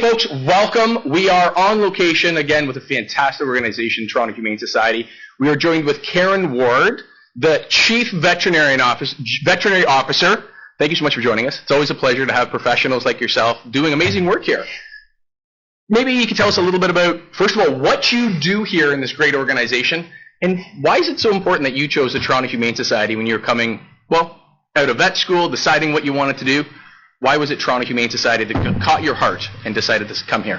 Hey folks, welcome. We are on location again with a fantastic organization, Toronto Humane Society. We are joined with Karen Ward, the Chief Veterinary Officer. Thank you so much for joining us. It's always a pleasure to have professionals like yourself doing amazing work here. Maybe you could tell us a little bit about, first of all, what you do here in this great organization, and why is it so important that you chose the Toronto Humane Society when you were coming, well, out of vet school, deciding what you wanted to do? Why was it Toronto Humane Society that caught your heart and decided to come here?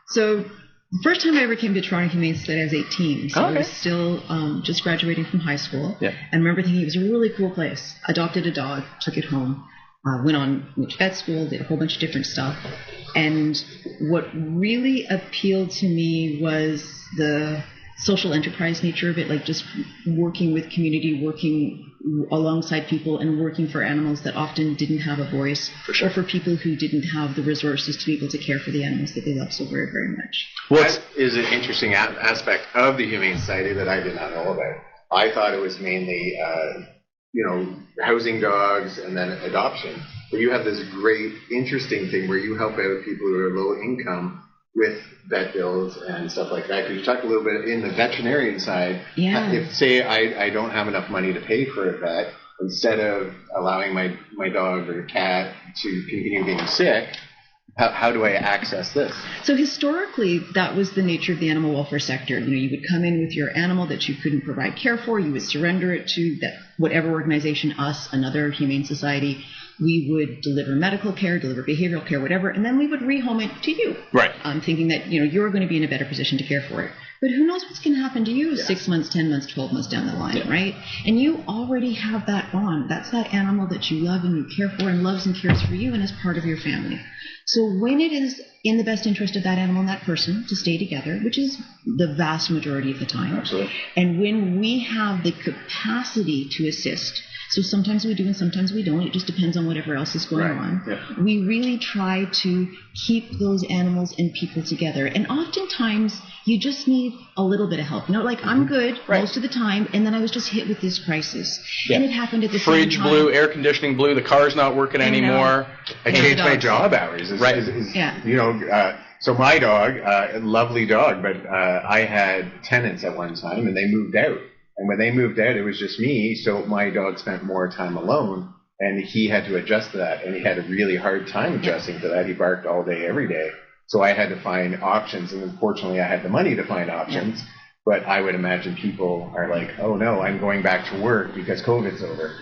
So the first time I ever came to Toronto Humane Society, I was 18. So I was still just graduating from high school. Yeah. And I remember thinking it was a really cool place. Adopted a dog, took it home, went to vet school, did a whole bunch of different stuff. And what really appealed to me was the social enterprise nature of it, like just working with community, working alongside people and working for animals that often didn't have a voice, or for people who didn't have the resources to be able to care for the animals that they love so very, very much. What is an interesting aspect of the Humane Society that I did not know about? I thought it was mainly, housing dogs and then adoption. But you have this great, interesting thing where you help out people who are low income with vet bills and stuff like that. Could you talk a little bit in the veterinarian side? Yeah. If, say, I don't have enough money to pay for a vet, instead of allowing my dog or cat to continue being sick, how do I access this? So historically, that was the nature of the animal welfare sector. You would come in with your animal that you couldn't provide care for. You would surrender it to that whatever organization, us, another humane society. We would deliver medical care, deliver behavioral care, whatever, and then we would rehome it to you. Right. Thinking that you're going to be in a better position to care for it. But who knows what's going to happen to you 6 months, 10 months, 12 months down the line, right? And you already have that bond. That's that animal that you love and you care for and loves and cares for you and is part of your family. So when it is in the best interest of that animal and that person to stay together, which is the vast majority of the time, absolutely, and when we have the capacity to assist, so sometimes we do and sometimes we don't. It just depends on whatever else is going on. Yeah. We really try to keep those animals and people together. And oftentimes, you just need a little bit of help. I'm good most of the time, and then I was just hit with this crisis. Yeah. And it happened at the same time. Fridge blew, air conditioning blew, the car's not working anymore. I changed my job hours. So my dog, a lovely dog, but I had tenants at one time, and they moved out. And when they moved out, it was just me, so my dog spent more time alone, and he had to adjust to that, and he had a really hard time adjusting to that. He barked all day, every day. So I had to find options, and unfortunately I had the money to find options, but I would imagine people are like, oh no, I'm going back to work because COVID's over.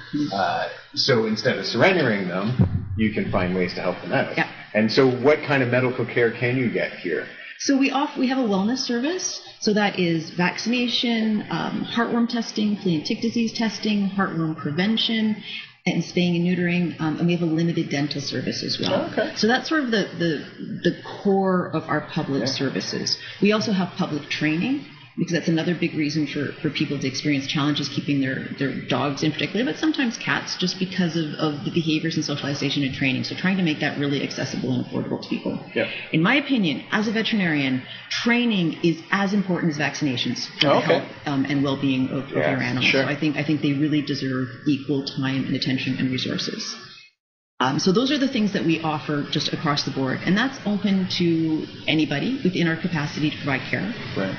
So instead of surrendering them, you can find ways to help them out. Yeah. And so what kind of medical care can you get here? So we have a wellness service. So that is vaccination, heartworm testing, flea and tick disease testing, heartworm prevention, and spaying and neutering, and we have a limited dental service as well. Okay. So that's sort of the core of our public services. We also have public training, because that's another big reason for people to experience challenges keeping their dogs in particular, but sometimes cats, just because of the behaviors and socialization and training. So trying to make that really accessible and affordable to people. Yeah. In my opinion, as a veterinarian, training is as important as vaccinations for the health and well-being of your animals. Sure. So I think they really deserve equal time and attention and resources. So those are the things that we offer just across the board, and that's open to anybody within our capacity to provide care. Right.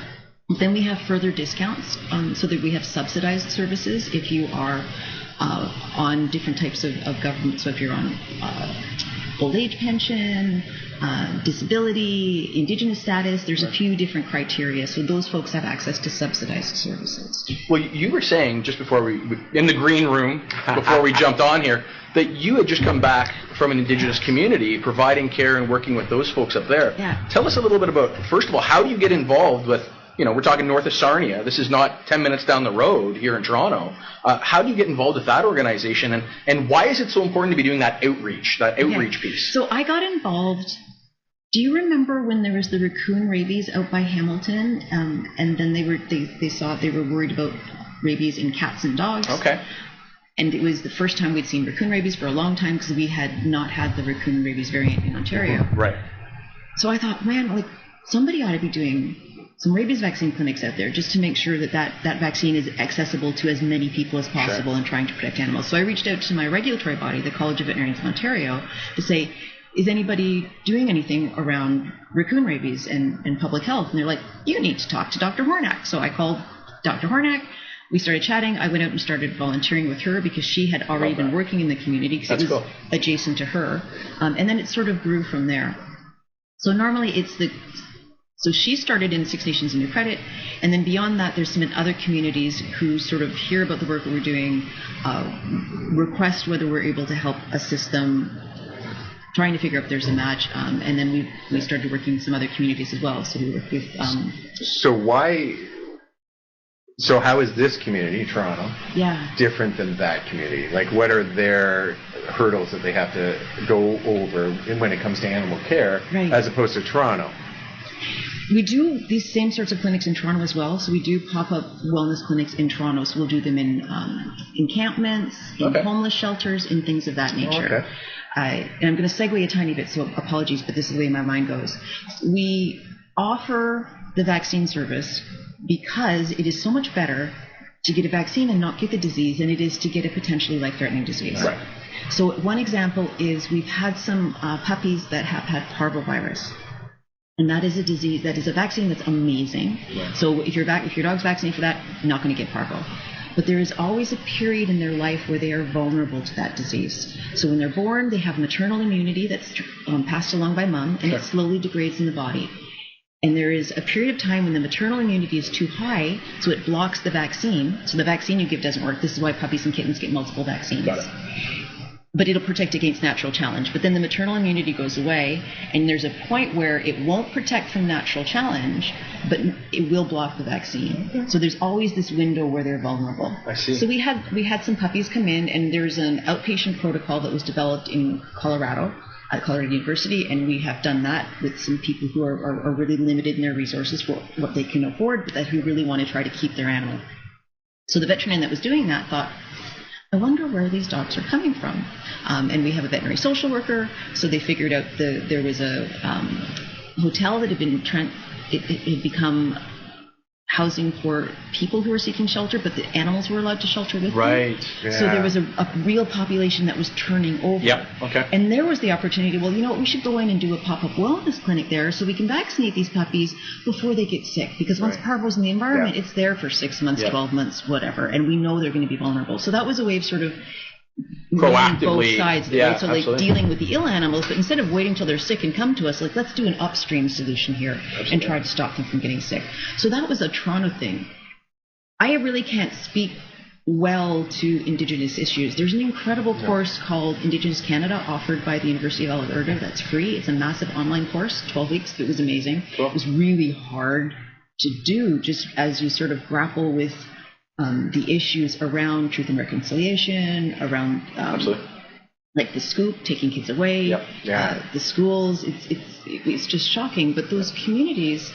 Then we have further discounts, so that we have subsidized services if you are on different types of government. So if you're on old age pension, disability, Indigenous status, there's a few different criteria. So those folks have access to subsidized services. Well, you were saying just before in the green room, before we jumped on here, that you had just come back from an Indigenous community, providing care and working with those folks up there. Yeah. Tell us a little bit about, first of all, how do you get involved with, we're talking north of Sarnia. This is not 10 minutes down the road here in Toronto. How do you get involved with that organization, and why is it so important to be doing that outreach piece? So I got involved. Do you remember when there was the raccoon rabies out by Hamilton, and then they were worried about rabies in cats and dogs? Okay. And it was the first time we'd seen raccoon rabies for a long time, because we had not had the raccoon rabies variant in Ontario. Right. So I thought, man, somebody ought to be doing some rabies vaccine clinics out there, just to make sure that vaccine is accessible to as many people as possible, and trying to protect animals. So I reached out to my regulatory body, the College of Veterinarians of Ontario, to say, is anybody doing anything around raccoon rabies and public health? And they're like, you need to talk to Dr. Hornak. So I called Dr. Hornak. We started chatting. I went out and started volunteering with her because she had already been working in the community because it was adjacent to her. And then it sort of grew from there. So normally so she started in Six Nations and New Credit, and then beyond that, there's some other communities who sort of hear about the work that we're doing, request whether we're able to help assist them, trying to figure out if there's a match, and then we started working with some other communities as well. So we work with. So how is this community, Toronto, different than that community? Like, what are their hurdles that they have to go over when it comes to animal care, as opposed to Toronto? We do these same sorts of clinics in Toronto as well. So we do pop-up wellness clinics in Toronto. So we'll do them in encampments, in homeless shelters, and things of that nature. And I'm going to segue a tiny bit, so apologies, but this is the way my mind goes. We offer the vaccine service because it is so much better to get a vaccine and not get the disease than it is to get a potentially life-threatening disease. Right. So one example is we've had some puppies that have had parvovirus. And that is a disease, that is a vaccine that's amazing. Yeah. So if your dog's vaccinated for that, you're not going to get parvo. But there is always a period in their life where they are vulnerable to that disease. So when they're born, they have maternal immunity that's passed along by mom, and it slowly degrades in the body. And there is a period of time when the maternal immunity is too high, so it blocks the vaccine. So the vaccine you give doesn't work. This is why puppies and kittens get multiple vaccines. Got it. But it'll protect against natural challenge. But then the maternal immunity goes away, and there's a point where it won't protect from natural challenge, but it will block the vaccine. So there's always this window where they're vulnerable. I see. So we had some puppies come in, and there's an outpatient protocol that was developed in Colorado, at Colorado University, and we have done that with some people who are really limited in their resources for what they can afford, but who really want to try to keep their animal. So the veterinarian that was doing that thought, I wonder where these dogs are coming from. And we have a veterinary social worker, so they figured out there was a hotel that had been it had become housing for people who were seeking shelter, but the animals were allowed to shelter with them. Right. Yeah. So there was a real population that was turning over. Yep. Okay. And there was the opportunity, well, you know what, we should go in and do a pop-up wellness clinic there so we can vaccinate these puppies before they get sick. Because once parvo's in the environment, it's there for 6 months, 12 months, whatever. And we know they're going to be vulnerable. So that was a way of sort of proactively both sides, right? So like dealing with the ill animals, but instead of waiting till they're sick and come to us, like let's do an upstream solution here and try to stop them from getting sick. So that was a Toronto thing. I really can't speak well to Indigenous issues. There's an incredible course called Indigenous Canada offered by the University of Alberta that's free. It's a massive online course, 12 weeks. It was amazing. Cool. It was really hard to do just as you sort of grapple with the issues around truth and reconciliation, around like the scoop, taking kids away, the schools. It's just shocking. But those communities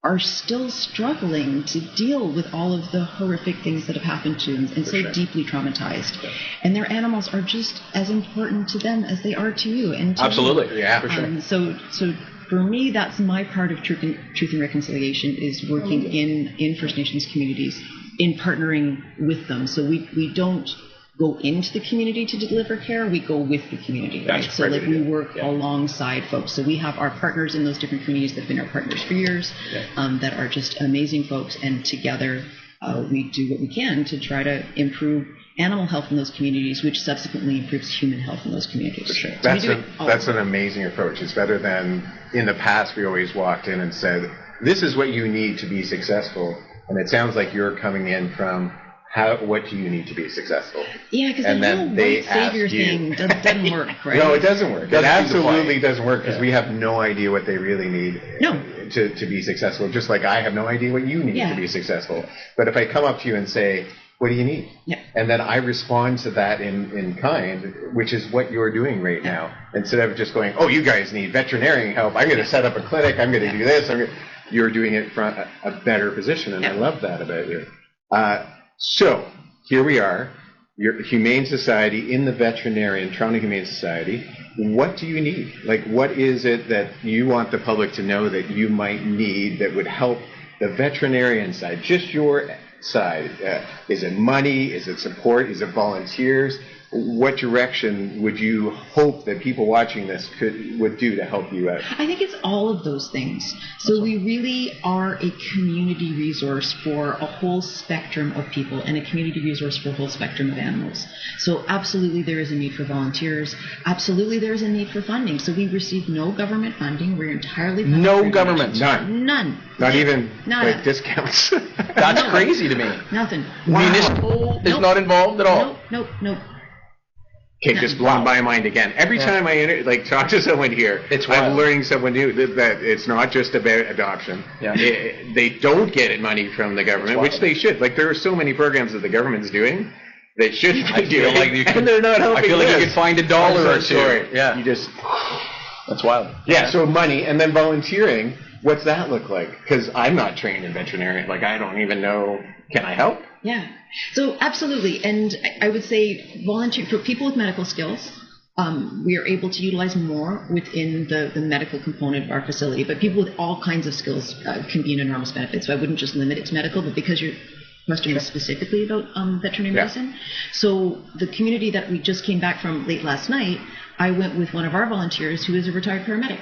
are still struggling to deal with all of the horrific things that have happened to them and so deeply traumatized. Yeah. And their animals are just as important to them as they are to you. And to you. Yeah, for sure. So for me, that's my part of truth and reconciliation is working in First Nations communities, in partnering with them. So we don't go into the community to deliver care, we go with the community, right? So like we work alongside folks. So we have our partners in those different communities that have been our partners for years, that are just amazing folks, and together we do what we can to try to improve animal health in those communities, which subsequently improves human health in those communities. For sure. So that's an amazing approach. It's better than in the past we always walked in and said, this is what you need to be successful. And it sounds like you're coming in from what do you need to be successful? Yeah, because the whole white savior thing doesn't work, right? No, it doesn't work. It absolutely doesn't work because we have no idea what they really need to be successful, just like I have no idea what you need to be successful. But if I come up to you and say, what do you need? Yeah. And then I respond to that in kind, which is what you're doing right now. Instead of just going, oh, you guys need veterinarian help. I'm going to set up a clinic. I'm going to do this. You're doing it from a better position, and I love that about you. So here we are, your Humane Society in the Toronto Humane Society. What do you need? Like, what is it that you want the public to know that you might need that would help the veterinarian side, just your side? Is it money? Is it support? Is it volunteers? what direction would you hope that people watching this would do to help you out? I think it's all of those things. So we really are a community resource for a whole spectrum of people and a community resource for a whole spectrum of animals. So absolutely there is a need for volunteers. Absolutely there is a need for funding. So we receive no government funding. We're entirely funded. No government? None. Not even like discounts? That's crazy to me. Nothing. Wow. Municipal is not involved at all? Nope. Okay, just blown my mind again. Every time I talk to someone here, I'm learning someone new that it's not just about adoption. Yeah. They don't get money from the government, which they should. Like, there are so many programs that the government's doing that should be doing, and they're not helping. I feel like you could find $1 or two. Yeah. You just... That's wild. Yeah, so money, and then volunteering, what's that look like? Because I'm not trained in veterinary. Like, I don't even know, can I help? Yeah. So absolutely. And I would say volunteer for people with medical skills. We are able to utilize more within the medical component of our facility, but people with all kinds of skills can be an enormous benefit. So I wouldn't just limit it to medical, but because your question was specifically about veterinary medicine. So the community that we just came back from late last night, I went with one of our volunteers who is a retired paramedic.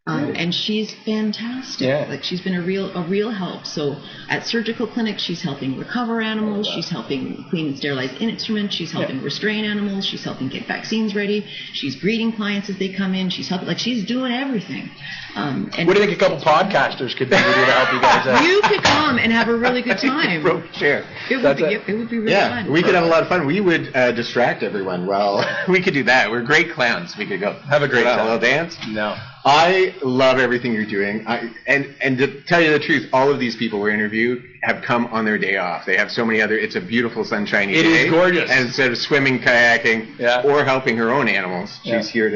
And she's fantastic. Yeah. Like, she's been a real help. So at surgical clinics, she's helping recover animals. She's helping clean and sterilize instruments. She's helping restrain animals. She's helping get vaccines ready. She's greeting clients as they come in. She's helping. Like, she's doing everything. And what do you think a couple podcasters could do to help you guys out? You could come and have a really good time. Sure. It would be really fun. We could have a lot of fun. We would distract everyone. Well, we could do that. We're great clowns. We could go have a great time. A little dance. No. I love everything you're doing. And to tell you the truth, all of these people we interviewed have come on their day off. They have so many other. It's a beautiful sunshiny day. It is gorgeous. And instead of swimming, kayaking, or helping her own animals, she's here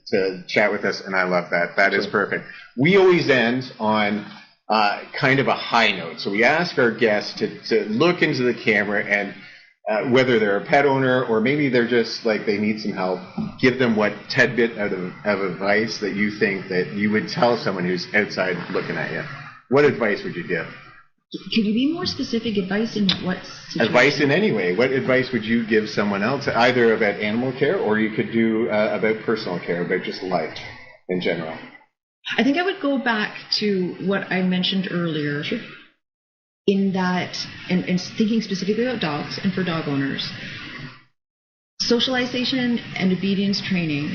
to chat with us, and I love that. That is perfect. We always end on kind of a high note. So we ask our guests to look into the camera and whether they're a pet owner or maybe they're just like they need some help, give them what tidbit of advice that you think that you would tell someone who's outside looking at you. What advice would you give? Could you be more specific? Advice in what situation? Advice in any way. What advice would you give someone else, either about animal care or you could do about personal care, about just life in general? I think I would go back to what I mentioned earlier. Sure. In that, and thinking specifically about dogs and for dog owners, socialization and obedience training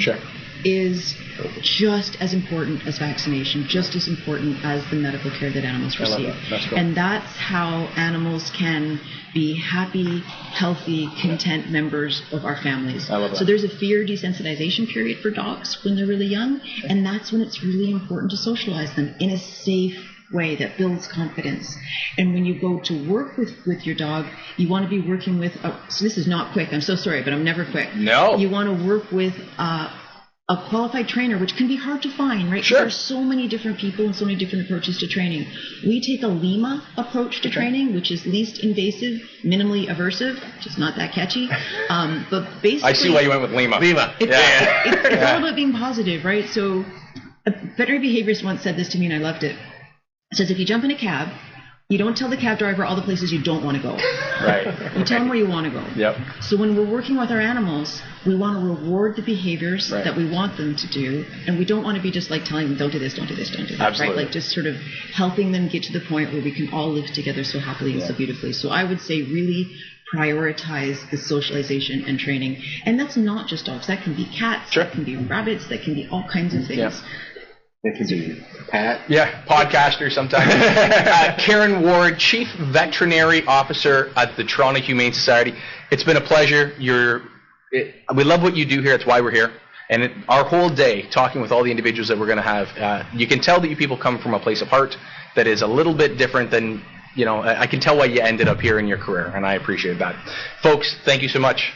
is just as important as vaccination, just as important as the medical care that animals receive. That's cool. And that's how animals can be happy, healthy, content members of our families. I love that. So there's a fear desensitization period for dogs when they're really young, and that's when it's really important to socialize them in a safe way that builds confidence. And when you go to work with your dog, you want to be working with so this is not quick, I'm so sorry, but I'm never quick. No. You want to work with a qualified trainer, which can be hard to find, right? Sure. There's so many different people and so many different approaches to training. We take a Lima approach to training, which is least invasive, minimally aversive, which is not that catchy. But basically, I see why you went with Lima. It's all about being positive, right? So a veterinary behaviorist once said this to me, and I loved it. It says, if you jump in a cab, you don't tell the cab driver all the places you don't want to go. Right. You tell them where you want to go. Yep. So when we're working with our animals, we want to reward the behaviors that we want them to do, and we don't want to be just like telling them, don't do this, don't do this, don't do that. Absolutely. Right? Like just sort of helping them get to the point where we can all live together so happily and so beautifully. So I would say really prioritize the socialization and training. And that's not just dogs. That can be cats, that can be rabbits, that can be all kinds of things. Yeah. It can be Pat. Yeah, podcaster sometimes. Karen Ward, Chief Veterinary Officer at the Toronto Humane Society. It's been a pleasure. We love what you do here. It's why we're here. And our whole day talking with all the individuals that we're going to have, you can tell that you people come from a place of heart that is a little bit different than, I can tell why you ended up here in your career, and I appreciate that. Folks, thank you so much.